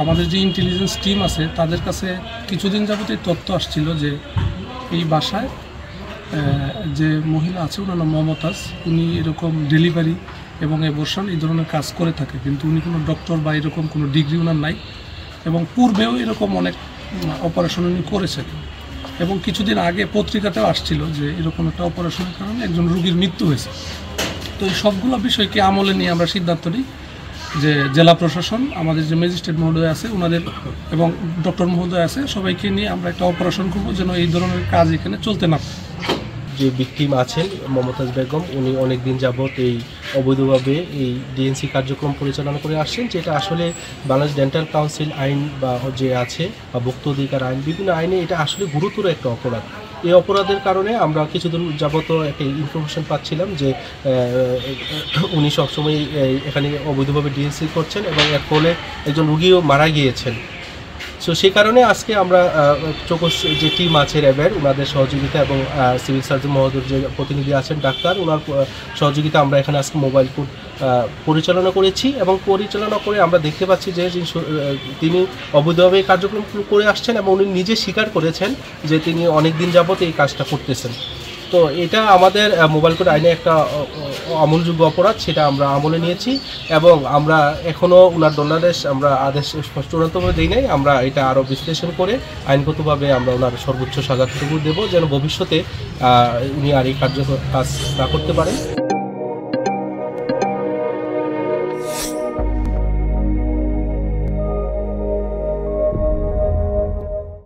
আমাদের যে intelligence team আছে তাদের কাছে কিছুদিন যাবত এই তথ্য আসছিল যে এই বাসায় যে মহিলা আছে ওনার নাম মমতাজ, উনি এরকম ডেলিভারি এবং অ্যাবর্শন এই ধরনের কাজ করে থাকে, কিন্তু উনি কোনো ডক্টর বা এরকম কোনো ডিগ্রি ওনার নাই এবং পূর্বেও এরকম অনেক অপারেশন উনি করেছেন এবং কিছুদিন আগে পত্রিকাতেও আসছিল যে এরকম একটা অপারেশনের কারণে একজন রোগীর মৃত্যু হয়েছে। তো এই সবগুলো বিষয়কে আমলে নিয়ে আমরা সিদ্ধান্ত নিই যে জেলা প্রশাসন, আমাদের যে ম্যাজিস্ট্রেট মহোদয় আছে ওনাদের এবং ডক্টর মহোদয় আছে, সবাইকে নিয়ে আমরা একটা অপারেশন করবো যেন এই ধরনের কাজ এখানে চলতে না পারে। যে ভিকটিম আছেন মমতাজ বেগম, উনি অনেক দিন যাবত এই অবৈধভাবে এই ডিএনসি কার্যক্রম পরিচালনা করে আসছেন, যেটা আসলে বাংলাদেশ ডেন্টাল কাউন্সিল আইন বা যে আছে বা ভোক্ত অধিকার আইন, বিভিন্ন আইনে এটা আসলে গুরুতর একটা অপরাধ। এই অপরাধের কারণে আমরা কিছুদিন যাবত একটা ইনফরমেশন পাচ্ছিলাম যে উনি সবসময় এখানে অবৈধভাবে ডিএনসি করছেন এবং এর ফলে একজন রুগীও মারা গিয়েছেন। সো সেই কারণে আজকে আমরা চৌকস যে টিম আছে র্যাবের, ওনাদের সহযোগিতা এবং সিভিল সার্জন মহোদয়ের যে প্রতিনিধি আছেন ডাক্তার, ওনার সহযোগিতা আমরা এখানে আজকে মোবাইল কোর্ট পরিচালনা করেছি এবং পরিচালনা করে আমরা দেখতে পাচ্ছি যে তিনি অবৈধভাবে কার্যক্রম করে আসছেন এবং উনি নিজে স্বীকার করেছেন যে তিনি অনেক দিন যাবত এই কাজটা করতেছেন। তো এটা আমাদের মোবাইল কোড আইনে একটা আমলযোগ্য অপরাধ, সেটা আমরা আমলে নিয়েছি এবং আমরা এখনও ওনার দণ্ডাদেশ আমরা আদেশ চূড়ান্তভাবে দিই নাই। আমরা এটা আরও বিশ্লেষণ করে আইনগতভাবে আমরা ওনার সর্বোচ্চ সাজাটুকু দেবো যেন ভবিষ্যতে উনি আর এই কাজ না করতে পারেন।